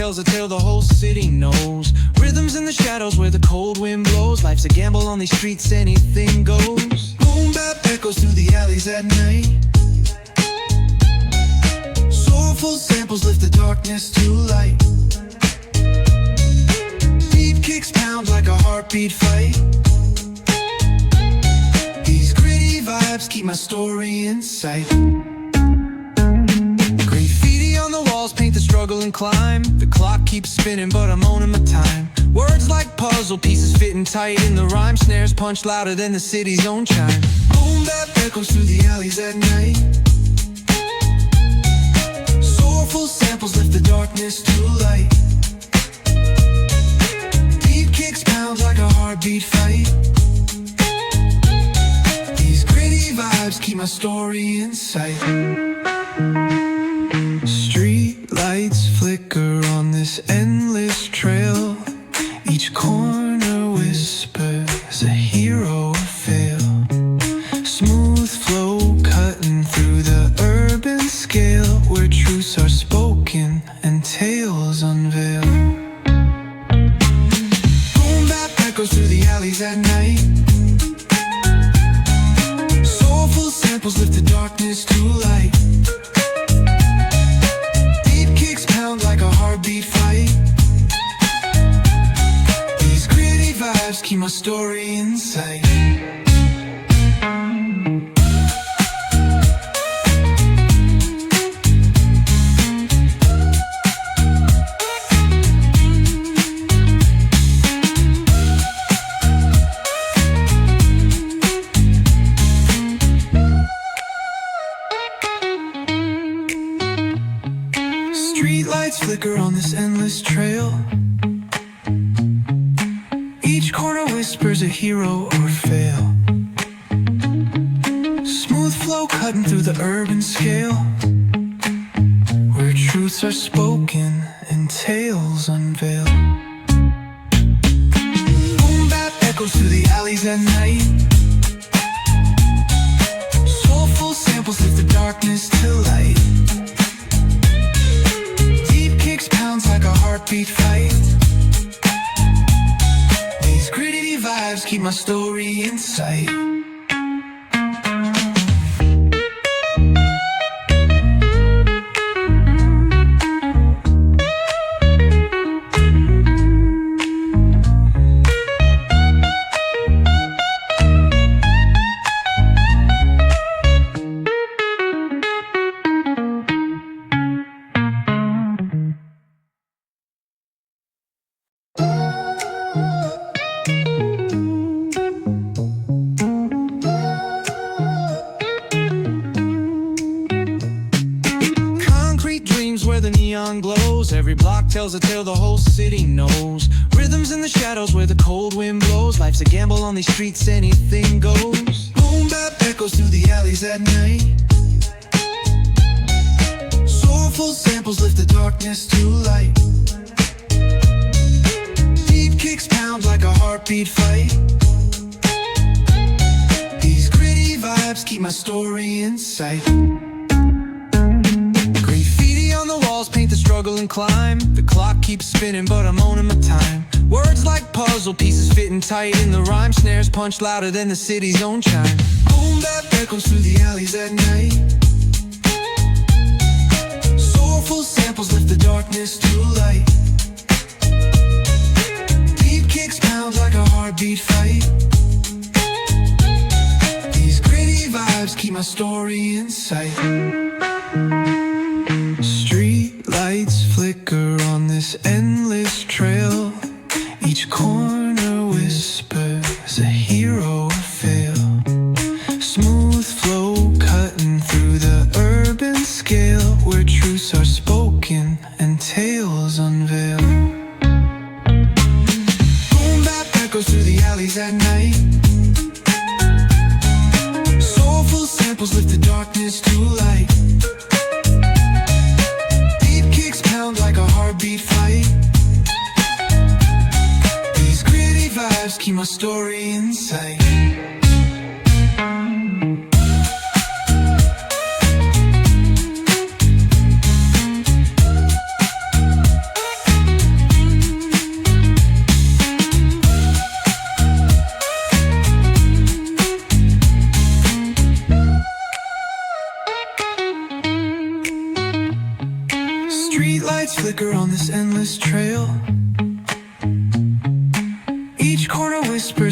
tells a tale the whole city knows. Rhythms in the shadows where the cold wind blows. Life's a gamble on these streets, anything goes. Boom bap echoes through the alleys at night. Soulful samples lift the darkness to light. Beat kicks pound like a heartbeat fight. These gritty vibes keep my story in sight. Graffiti on the walls paint the struggle and climb. The clock keeps spinning but I'm owning my time. Words like puzzle pieces fitting tight in the rhyme. Snares punch louder than the city's own chime. Boom bap echoes through the alleys at night. Soulful samples lift the darkness to light. Beat kicks pound like a heartbeat fight. These gritty vibes keep my story in sight. Street lights flicker on this endless trail. Each corner whispers a hero fail. Smooth flow cutting through the urban scale, where truths are spoken and tales unveil. Boom bap echoes through the alleys at night. Soulful samples lift the darkness to light. Beat kicks pound like a heartbeat fight. These gritty vibes keep my story in sight. Streetlights flicker on this endless trail. Each corner whispers a hero or fail. Smooth flow cutting through the urban scale, where truths are spoken and tales unveil. Boom bap echoes through the alleys at night. Soulful samples lift the darkness to light. Pounds like a heartbeat fight. These gritty vibes keep my story in sight. Where the neon glows, every block tells a tale the whole city knows. Rhythms in the shadows where the cold wind blows. Life's a gamble on these streets, anything goes. Boom bap echoes through the alleys at night. Soulful samples lift the darkness to light. Beat kicks pound like a heartbeat fight. These gritty vibes keep my story in sight. Paint the struggle and climb. The clock keeps spinning but I'm owning my time. Words like puzzle pieces fitting tight in the rhyme. Snares punch louder than the city's own chime. Boom bap echoes through the alleys at night. Soulful samples lift the darkness to light. Beat kicks pound like a heartbeat fight. These gritty vibes keep my story in sight. Street lights flicker on this endless trail. Each corner whispers a hero fail. Smooth flow cutting through the urban scale, where truths are spoken and tales unveil. Boom bap echoes through the alleys at night. Soulful samples lift the darkness to light. Like a heartbeat fight. These gritty vibes keep my story in sight.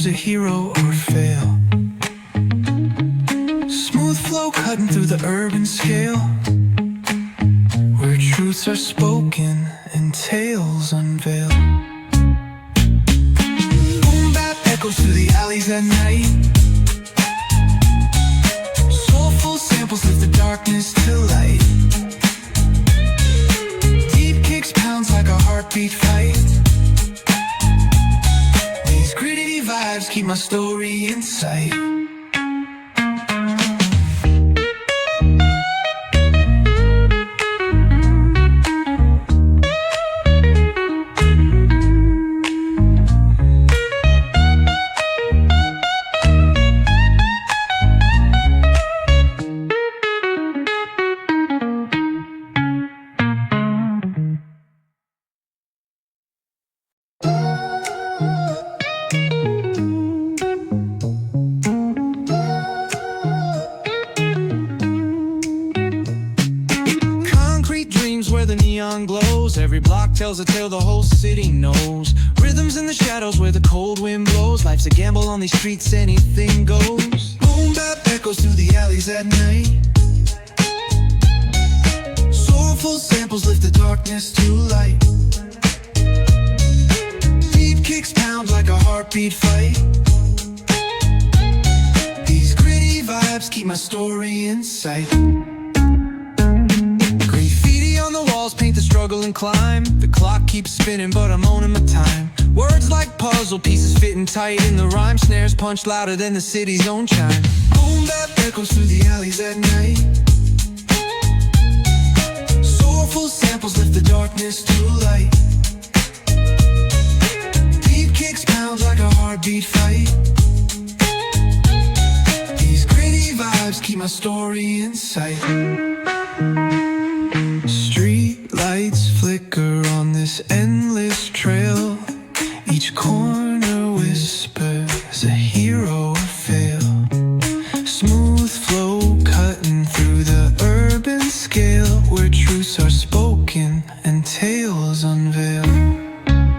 there's a hero or fail. Smooth flow cutting through the urban scale, where truths are spoken and tales unveiled. Boom bap echoes through the alleys at night. Soulful samples lift the darkness to light. Deep kicks pounds like a heartbeat fight. These gritty vibes keep my story in sight. Where the neon glows, every block tells a tale the whole city knows. Rhythms in the shadows where the cold wind blows. Life's a gamble on these streets, anything goes. Boom bap echoes through the alleys at night. Soulful samples lift the darkness to light. Deep kicks pound like a heartbeat fight. These gritty vibes keep my story in sight. Paint the struggle and climb. The clock keeps spinning, but I'm owning my time. Words like puzzle pieces fitting tight in the rhyme. Snares punch louder than the city's own chime. Boom bap echoes through the alleys at night. Soulful samples lift the darkness to light. Deep kicks pound like a heartbeat fight. These gritty vibes keep my story in sight. Street lights flicker on this end